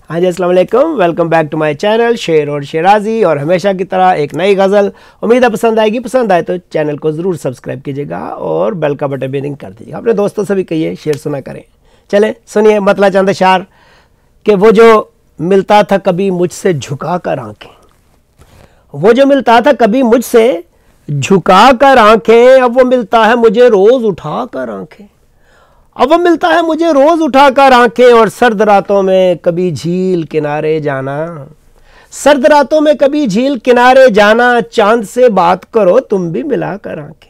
हाँ जी, अस्सलाम वालेकुम। Welcome back to my channel Sher और शेराजी। और हमेशा की तरह एक नई गज़ल, उम्मीद है पसंद आएगी। पसंद आए तो चैनल को ज़रूर सब्सक्राइब कीजिएगा और बेल का बटन भी रिंग कर दीजिएगा। अपने दोस्तों से भी कहिए शेर सुना करें। चलें सुनिए मतला चंद अशार कि वो जो मिलता था कभी मुझसे झुका कर आँखें, वो जो मिलता था कभी मुझसे झुका कर आँखें, अब वो मिलता है मुझे रोज़ उठा कर आँखें। अब वो मिलता है मुझे रोज उठाकर आंखें। और सर्द रातों में कभी झील किनारे जाना, सर्द रातों में कभी झील किनारे जाना। चांद से बात करो तुम भी मिलाकर आंखें,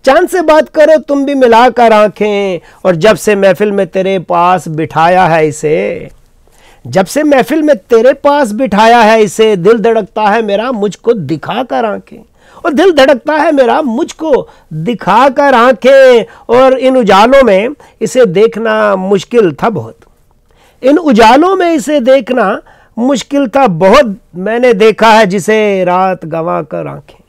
चांद से बात करो तुम भी मिलाकर आंखें। और जब से महफिल में तेरे पास बिठाया है इसे, जब से महफिल में तेरे पास बिठाया है इसे, दिल धड़कता है मेरा मुझको दिखाकर आंखें। और दिल धड़कता है मेरा मुझको दिखाकर आंखें। और इन उजालों में इसे देखना मुश्किल था बहुत, इन उजालों में इसे देखना मुश्किल था बहुत। मैंने देखा है जिसे रात गंवा कर आंखें,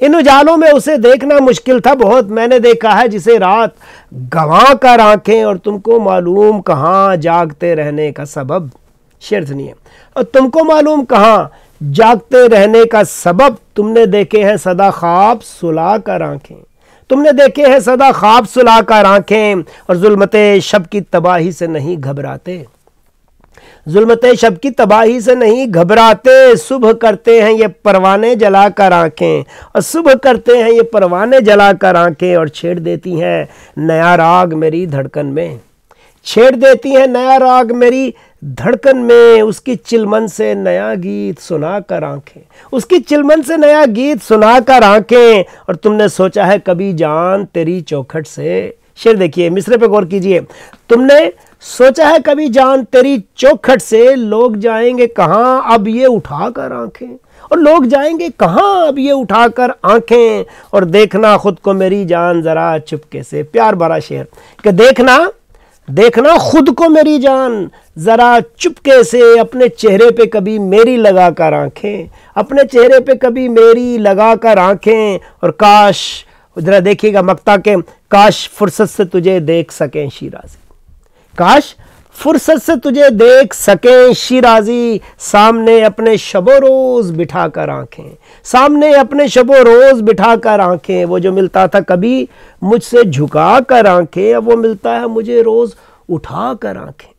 इन उजालों में उसे देखना मुश्किल था बहुत। मैंने देखा है जिसे रात गंवा कर आंखें। और तुमको मालूम कहाँ जागते रहने का सबब, शेर सुनिए। और तुमको मालूम कहाँ जागते रहने का सबब, तुमने देखे हैं सदा ख्वाब सुला कर आंखें, तुमने देखे हैं सदा ख्वाब सुला कर आंखें। और जुल्मते शब की तबाही से नहीं घबराते, जुल्मते शब की तबाही से नहीं घबराते। सुबह करते हैं ये परवाने जला कर आंखें, और सुबह करते हैं ये परवाने जला कर आंखें। और छेड़ देती हैं नया राग मेरी धड़कन में, छेड़ देती हैं नया राग मेरी धड़कन में। उसकी चिलमन से नया गीत सुना कर आंखें, उसकी चिलमन से नया गीत सुना कर आंखें। और तुमने सोचा है कभी जान तेरी चौखट से, शेर देखिए मिसरे पे गौर कीजिए। तुमने सोचा है कभी जान तेरी चौखट से, लोग जाएंगे कहाँ अब ये उठा कर आंखें, और लोग जाएंगे कहाँ अब ये उठा कर आंखें। और देखना खुद को मेरी जान जरा चुपके से, प्यार भरा शेर कि देखना, देखना खुद को मेरी जान जरा चुपके से, अपने चेहरे पे कभी मेरी लगा कर आंखें, अपने चेहरे पे कभी मेरी लगा कर आंखें। और काश, जरा देखिएगा मक्ता के, काश फुर्सत से तुझे देख सकें शिराजी, काश फुर्सत से तुझे देख सकें शिराजी। सामने अपने शबो रोज बिठा कर आंखें, सामने अपने शबो रोज बिठा कर आंखें। वो जो मिलता था कभी मुझसे झुका कर आंखें, अब वो मिलता है मुझे रोज उठा कर आंखें।